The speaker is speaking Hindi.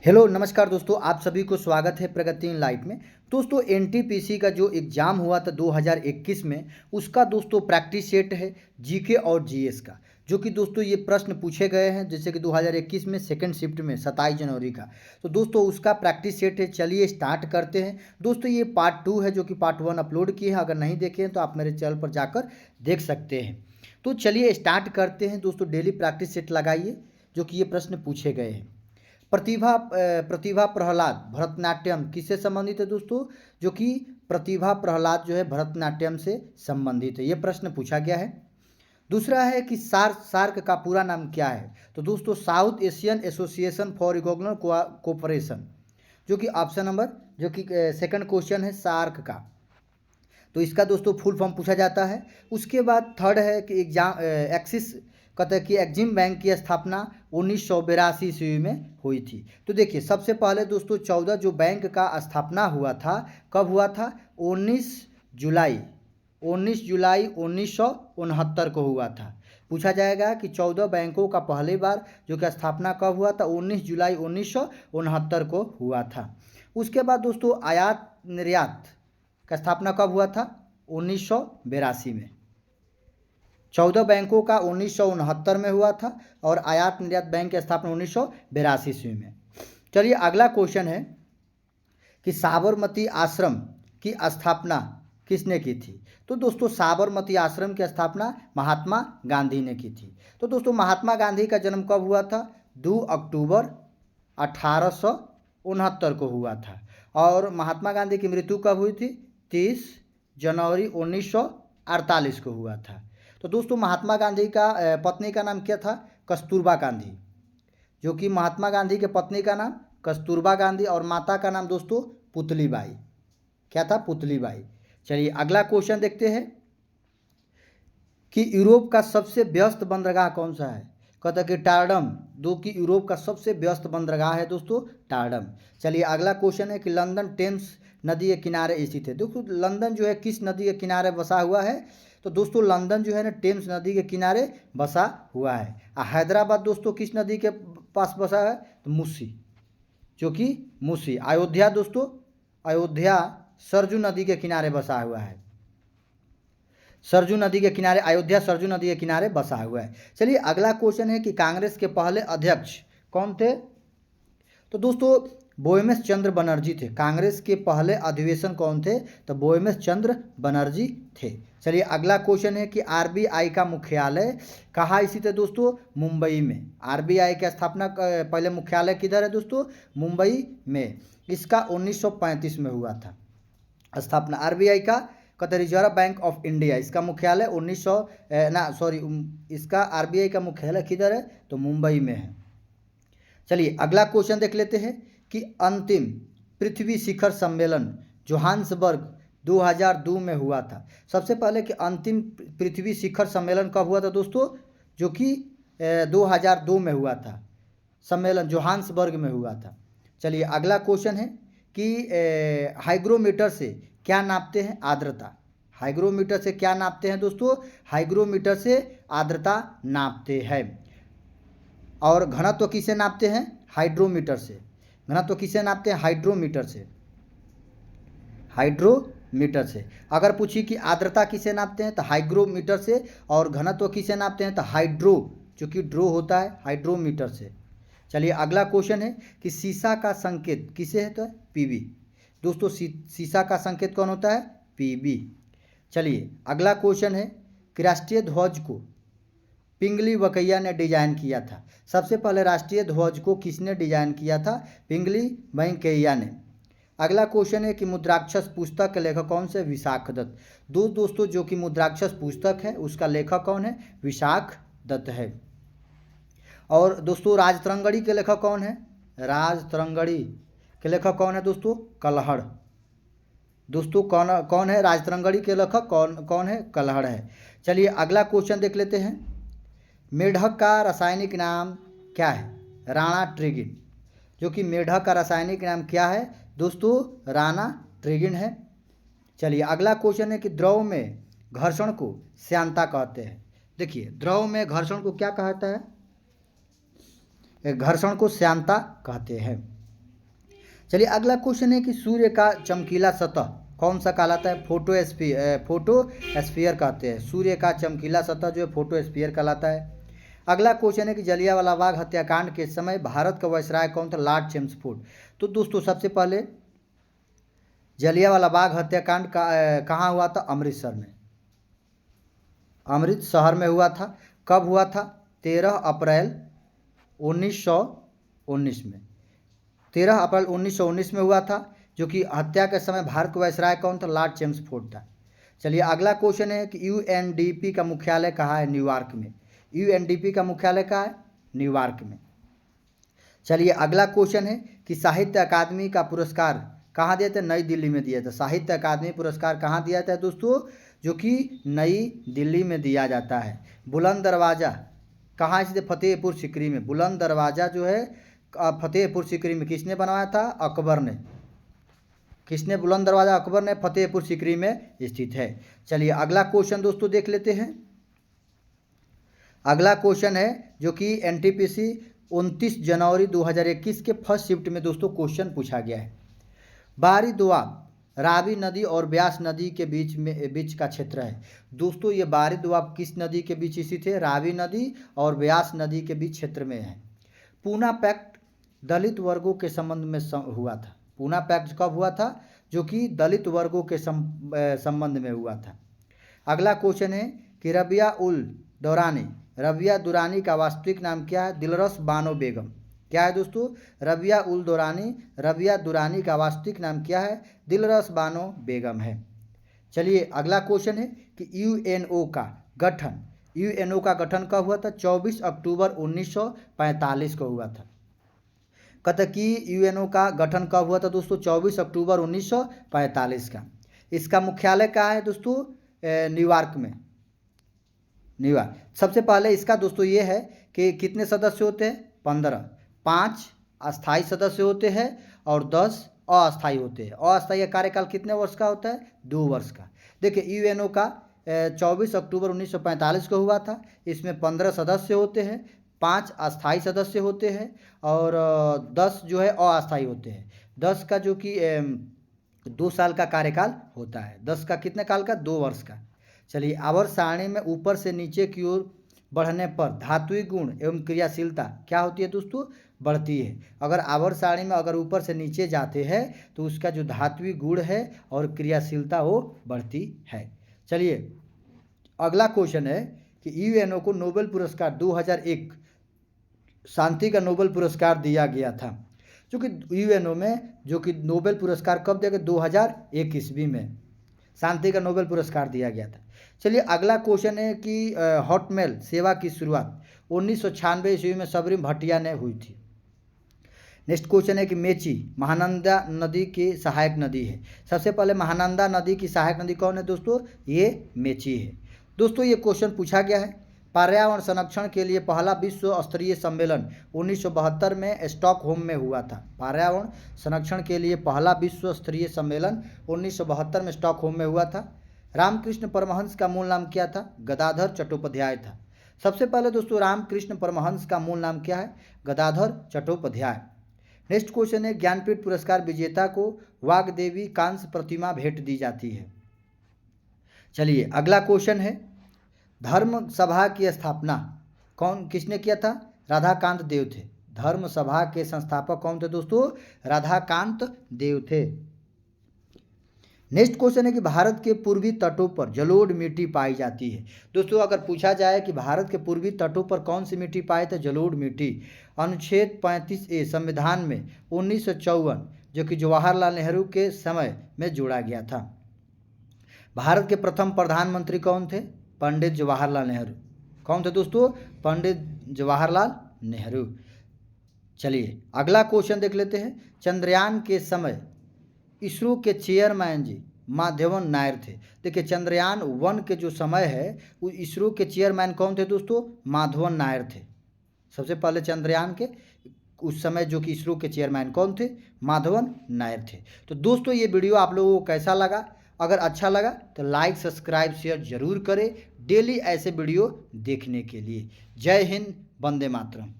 हेलो नमस्कार दोस्तों, आप सभी को स्वागत है प्रगति इन लाइफ में। दोस्तों एनटीपीसी का जो एग्ज़ाम हुआ था 2021 में, उसका दोस्तों प्रैक्टिस सेट है जीके और जीएस का, जो कि दोस्तों ये प्रश्न पूछे गए हैं जैसे कि 2021 में सेकंड शिफ्ट में 27 जनवरी का। तो दोस्तों उसका प्रैक्टिस सेट है, चलिए स्टार्ट करते हैं। दोस्तों ये पार्ट 2 है जो कि पार्ट 1 अपलोड किए हैं, अगर नहीं देखे हैं तो आप मेरे चैनल पर जाकर देख सकते हैं। तो चलिए स्टार्ट करते हैं दोस्तों। डेली प्रैक्टिस सेट लगाइए जो कि ये प्रश्न पूछे गए हैं। प्रतिभा प्रहलाद भरतनाट्यम किससे संबंधित है दोस्तों? जो कि प्रतिभा प्रहलाद जो है भरतनाट्यम से संबंधित है, ये प्रश्न पूछा गया है। दूसरा है कि सार्क का पूरा नाम क्या है? तो दोस्तों south Asian association for recognition cooperation, जो कि ऑप्शन नंबर जो कि सेकंड क्वेश्चन है सार्क का। तो इसका दोस्तों फुल फॉर्म पूछा जाता है। उसके बाद थर्ड है कि एक्सिस कहते हैं कि एग्जिम बैंक की स्थापना 1982 ईस्वी में हुई थी। तो देखिए सबसे पहले दोस्तों 14 जो बैंक का स्थापना हुआ था, कब हुआ था? 19 जुलाई 1969 को हुआ था। पूछा जाएगा कि 14 बैंकों का पहली बार जो कि स्थापना कब हुआ था? 19 जुलाई 1969 को हुआ था। उसके बाद दोस्तों आयात निर्यात का स्थापना कब हुआ था? 1982 में। 14 बैंकों का 1969 में हुआ था और आयात निर्यात बैंक की स्थापना 1982 ईस्वी में। चलिए अगला क्वेश्चन है कि साबरमती आश्रम की स्थापना किसने की थी? तो दोस्तों साबरमती आश्रम की स्थापना महात्मा गांधी ने की थी। तो दोस्तों महात्मा गांधी का जन्म कब हुआ था? 2 अक्टूबर 1869 को हुआ था। और महात्मा गांधी की मृत्यु कब हुई थी? 30 जनवरी 1948 को हुआ था। तो दोस्तों महात्मा गांधी का पत्नी का नाम क्या था? कस्तूरबा गांधी। जो कि महात्मा गांधी के पत्नी का नाम कस्तूरबा गांधी और माता का नाम दोस्तों पुतलीबाई। क्या था? पुतलीबाई। चलिए अगला क्वेश्चन देखते हैं कि यूरोप का सबसे व्यस्त बंदरगाह कौन सा है? कहता है कि टार्डम, जो कि यूरोप का सबसे व्यस्त बंदरगाह है दोस्तों टार्डम। चलिए अगला क्वेश्चन है कि लंदन टेम्स नदी के किनारे स्थित है। देखो लंदन जो है किस नदी के किनारे बसा हुआ है? तो दोस्तों लंदन जो है ना टेम्स नदी के किनारे बसा हुआ है। हैदराबाद दोस्तों किस नदी के पास बसा है? तो मूसी, जो कि मूसी। अयोध्या दोस्तों, अयोध्या सरजू नदी के किनारे बसा हुआ है। सरजू नदी के किनारे, अयोध्या सरजू नदी के किनारे बसा हुआ है। चलिए अगला क्वेश्चन है कि कांग्रेस के पहले अध्यक्ष कौन थे? तो दोस्तों बोयमेश चंद्र बनर्जी थे। कांग्रेस के पहले अधिवेशन कौन थे? तो बोयमेश चंद्र बनर्जी थे। चलिए अगला क्वेश्चन है कि आरबीआई का मुख्यालय कहाँ स्थित है दोस्तों? मुंबई में। आरबीआई की स्थापना पहले मुख्यालय किधर है दोस्तों? मुंबई में। इसका 1935 में हुआ था स्थापना आरबीआई का। कहते रिजर्व बैंक ऑफ इंडिया, इसका मुख्यालय इसका आरबीआई का मुख्यालय किधर है? तो मुंबई में है। चलिए अगला क्वेश्चन देख लेते हैं कि अंतिम पृथ्वी शिखर सम्मेलन जोहान्सबर्ग 2002 में हुआ था। सबसे पहले कि अंतिम पृथ्वी शिखर सम्मेलन कब हुआ था दोस्तों? जो कि 2002 में हुआ था। सम्मेलन जोहान्सबर्ग में हुआ था। चलिए अगला क्वेश्चन है कि हाइग्रोमीटर से क्या नापते हैं? आर्द्रता। हाइग्रोमीटर से क्या नापते हैं दोस्तों? हाइग्रोमीटर से आर्द्रता नापते हैं। और घनत्व किसे नापते हैं? हाइड्रोमीटर से। घनत्व किसे नापते हैं? हाइड्रोमीटर से। हाइड्रोमीटर से। अगर पूछी कि आर्द्रता किसे नापते हैं? तो हाइग्रोमीटर से। और घनत्व किसे नापते हैं? तो हाइड्रो, जो कि ड्रो होता है, हाइड्रोमीटर से। चलिए अगला क्वेश्चन है कि सीसा का संकेत किसे है? तो पीबी। दोस्तों सीसा का संकेत कौन होता है? पीबी। चलिए अगला क्वेश्चन है कि राष्ट्रीय ध्वज को पिंगली वकैया ने डिजाइन किया था। सबसे पहले राष्ट्रीय ध्वज को किसने डिजाइन किया था? पिंगली वेंकैया ने। अगला क्वेश्चन है कि मुद्राक्षस पुस्तक के लेखक कौन से? विशाख दत्त। दोस्तों जो कि मुद्राक्षस पुस्तक है उसका लेखक कौन है? विशाख दत्त है। और दोस्तों राजतरंगड़ी के लेखक कौन है? राजतरंगड़ी के लेखक कौन है दोस्तों? कल्हड़। दोस्तों कौन है राजतरंगड़ी के लेखक? कौन है? कल्हड़ है। चलिए अगला क्वेश्चन देख लेते हैं। मेढक का रासायनिक नाम क्या है? राणा ट्रिगिन। जो कि मेढक का रासायनिक नाम क्या है दोस्तों? राणा ट्रिगिन है। चलिए अगला क्वेश्चन है कि द्रव में घर्षण को श्यानता कहते हैं। देखिए द्रव में घर्षण को क्या कहता है? घर्षण को श्यानता कहते हैं। चलिए अगला क्वेश्चन है कि सूर्य का चमकीला सतह कौन सा कहलाता है? फोटोस्फीयर कहते हैं। सूर्य का चमकीला सतह जो है फोटोस्फीयर कहलाता है। अगला क्वेश्चन है कि जलियांवाला बाग हत्याकांड के समय भारत का वायसराय कौन था? Lord Chelmsford. तो दोस्तों सबसे पहले जलियांवाला बाग हत्याकांड कहाँ हुआ था? अमृतसर में, अमृतसर में हुआ था। कब हुआ था? 13 अप्रैल 1919 में, 13 अप्रैल 1919 में हुआ था, जो कि हत्या के समय भारत का वायसराय कौन था? लॉर्ड चेम्सफोर्ड था। चलिए अगला क्वेश्चन है कि यूएनडीपी का मुख्यालय कहाँ है? न्यूयॉर्क में। यूएनडीपी का मुख्यालय कहाँ है? न्यूयॉर्क में। चलिए अगला क्वेश्चन है कि साहित्य अकादमी का पुरस्कार कहाँ दिया था? नई दिल्ली में दिया था। साहित्य अकादमी पुरस्कार कहाँ दिया जाता है दोस्तों? जो कि नई दिल्ली में दिया जाता है। बुलंद दरवाज़ा कहाँ स्थित? फतेहपुर सीकरी में। बुलंद दरवाज़ा जो है फतेहपुर सीकरी में किसने बनवाया था? अकबर ने। किसने? बुलंद दरवाज़ा अकबर ने। फतेहपुर सीकरी में स्थित है। चलिए अगला क्वेश्चन दोस्तों देख लेते हैं। अगला क्वेश्चन है जो कि एनटीपीसी 29 जनवरी 2021 के फर्स्ट शिफ्ट में दोस्तों क्वेश्चन पूछा गया है। बाहरी दोआब रावी नदी और ब्यास नदी के बीच का क्षेत्र है। दोस्तों ये बाहरी दोआब किस नदी के बीच स्थित है? रावी नदी और ब्यास नदी के बीच क्षेत्र में है। पूना पैक्ट दलित वर्गों के संबंध में हुआ था। पूना पैक्ट कब हुआ था? जो कि दलित वर्गों के संबंध में हुआ था। अगला क्वेश्चन है कि रबिया दुरानी का वास्तविक नाम क्या है? दिलरस बानो बेगम। क्या है दोस्तों? रबिया दुरानी का वास्तविक नाम क्या है? दिलरस बानो बेगम है। चलिए अगला क्वेश्चन है कि यूएनओ का गठन कब हुआ था? 24 अक्टूबर 1945 को हुआ था। कहते कि यूएनओ का गठन कब हुआ था दोस्तों? 24 अक्टूबर 1945 का। इसका मुख्यालय कहाँ है दोस्तों? न्यूयॉर्क में। न्यूयॉर्क। सबसे पहले इसका दोस्तों ये है कि कितने सदस्य होते हैं? 15। 5 अस्थाई सदस्य होते हैं और 10 अस्थाई होते हैं। अस्थाई कार्यकाल कितने वर्ष का होता है? 2 वर्ष का। देखिए यूएनओ का 24 अक्टूबर 1945 को हुआ था। इसमें 15 सदस्य होते हैं, 5 अस्थाई सदस्य होते हैं और 10 जो है अस्थाई होते हैं। 10 का जो कि 2 साल का कार्यकाल होता है। 10 का कितने काल का? 2 वर्ष का। चलिए आवर्त सारणी में ऊपर से नीचे की ओर बढ़ने पर धात्विक गुण एवं क्रियाशीलता क्या होती है दोस्तों? बढ़ती है। अगर आवर्त सारणी में अगर ऊपर से नीचे जाते हैं तो उसका जो धात्विक गुण है और क्रियाशीलता वो बढ़ती है। चलिए अगला क्वेश्चन है कि यूएनओ को नोबेल पुरस्कार 2001 शांति का नोबेल पुरस्कार दिया गया था। जो कि यूएनओ में जो कि नोबेल पुरस्कार कब दिया गया? 2001 ईस्वी में शांति का नोबेल पुरस्कार दिया गया था। चलिए अगला क्वेश्चन है कि हॉटमेल सेवा की शुरुआत 1996 ईस्वी में सबरी भटिया ने हुई थी। नेक्स्ट क्वेश्चन है कि मेची महानंदा नदी की सहायक नदी है। सबसे पहले महानंदा नदी की सहायक नदी कौन है दोस्तों? ये मेची है। दोस्तों ये क्वेश्चन पूछा गया है। पर्यावरण संरक्षण के लिए पहला विश्व स्तरीय सम्मेलन 1972 में स्टॉकहोम में हुआ था। पर्यावरण संरक्षण के लिए पहला विश्व स्तरीय सम्मेलन 1972 में स्टॉकहोम में हुआ था। रामकृष्ण परमहंस का मूल नाम क्या था? गदाधर चट्टोपाध्याय था। सबसे पहले दोस्तों रामकृष्ण परमहंस का मूल नाम क्या है? गदाधर चट्टोपाध्याय। नेक्स्ट क्वेश्चन है ज्ञानपीठ पुरस्कार विजेता को वाग्देवी कांस्य प्रतिमा भेंट दी जाती है। चलिए अगला क्वेश्चन है धर्म सभा की स्थापना किसने किया था? राधाकांत देव थे। धर्म सभा के संस्थापक कौन थे दोस्तों? राधाकांत देव थे। नेक्स्ट क्वेश्चन है कि भारत के पूर्वी तटों पर जलोढ़ मिट्टी पाई जाती है। दोस्तों अगर पूछा जाए कि भारत के पूर्वी तटों पर कौन सी मिट्टी पाई तो जलोढ़ मिट्टी। अनुच्छेद 35A संविधान में 1954 जो कि जवाहरलाल नेहरू के समय में जोड़ा गया था। भारत के प्रथम प्रधानमंत्री कौन थे? पंडित जवाहरलाल नेहरू। कौन थे दोस्तों? पंडित जवाहरलाल नेहरू। चलिए अगला क्वेश्चन देख लेते हैं। चंद्रयान के समय इसरो के चेयरमैन जी माधवन नायर थे। देखिए चंद्रयान 1 के जो समय है वो इसरो के चेयरमैन कौन थे दोस्तों? माधवन नायर थे। सबसे पहले चंद्रयान के उस समय जो कि इसरो के चेयरमैन कौन थे? माधवन नायर थे। तो दोस्तों ये वीडियो आप लोगों को कैसा लगा? अगर अच्छा लगा तो लाइक सब्सक्राइब शेयर जरूर करें डेली ऐसे वीडियो देखने के लिए। जय हिंद, वंदे मातरम।